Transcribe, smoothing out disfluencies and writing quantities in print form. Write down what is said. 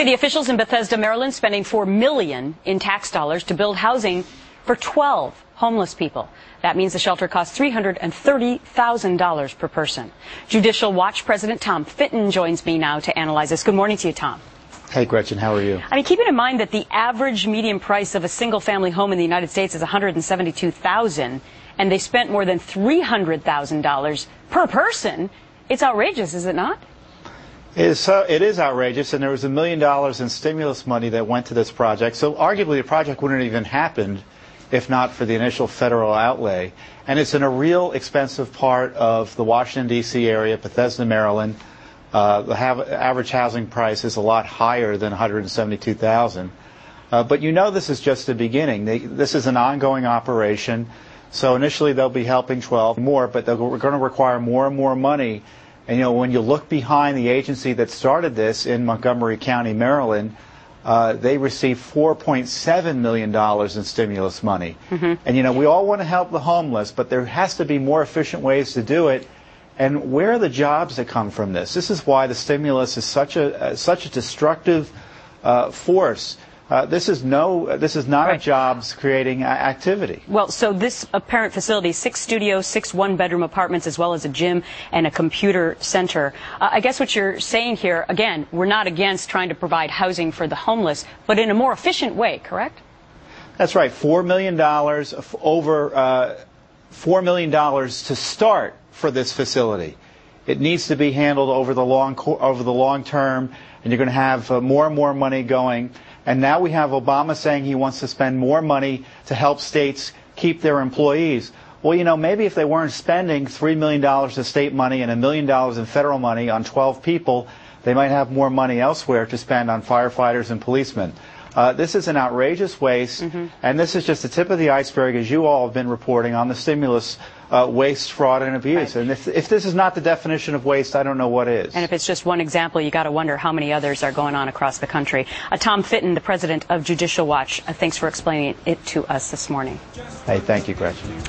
City officials in Bethesda, Maryland, spending $4 million in tax dollars to build housing for 12 homeless people. That means the shelter costs $330,000 per person. Judicial Watch President Tom Fitton joins me now to analyze this. Good morning to you, Tom. Hey, Gretchen, how are you? I mean, keeping in mind that the average median price of a single-family home in the United States is $172,000, and they spent more than $300,000 per person, it's outrageous, is it not? It is outrageous, and there was $1 million in stimulus money that went to this project. So arguably the project wouldn't have even happened if not for the initial federal outlay. And it's in a real expensive part of the Washington, D.C. area, Bethesda, Maryland. The average housing price is a lot higher than $172,000. But you know this is just the beginning. This is an ongoing operation. So initially they'll be helping 12 more, but they're going to require more and more money. And, you know, when you look behind the agency that started this in Montgomery County, Maryland, they received $4.7 million in stimulus money. And, you know, we all want to help the homeless, but there has to be more efficient ways to do it. And where are the jobs that come from this? This is why the stimulus is such a destructive force. This is not a jobs-creating activity. Well, so this apparent facility, 6 studios, 6 one-bedroom apartments, as well as a gym and a computer center. I guess what you're saying here, again, we're not against trying to provide housing for the homeless, but in a more efficient way, correct? That's right. $4 million, over $4 million to start for this facility. It needs to be handled over the long term, and you're going to have more and more money going. And now we have Obama saying he wants to spend more money to help states keep their employees. Well, you know, maybe if they weren't spending $3 million of state money and $1 million in federal money on 12 people, they might have more money elsewhere to spend on firefighters and policemen. This is an outrageous waste, and this is just the tip of the iceberg, as you all have been reporting, on the stimulus waste, fraud, and abuse. And if this is not the definition of waste, I don't know what is. And if it's just one example, you got to wonder how many others are going on across the country. Tom Fitton, the president of Judicial Watch, thanks for explaining it to us this morning. Hey, thank you, Gretchen.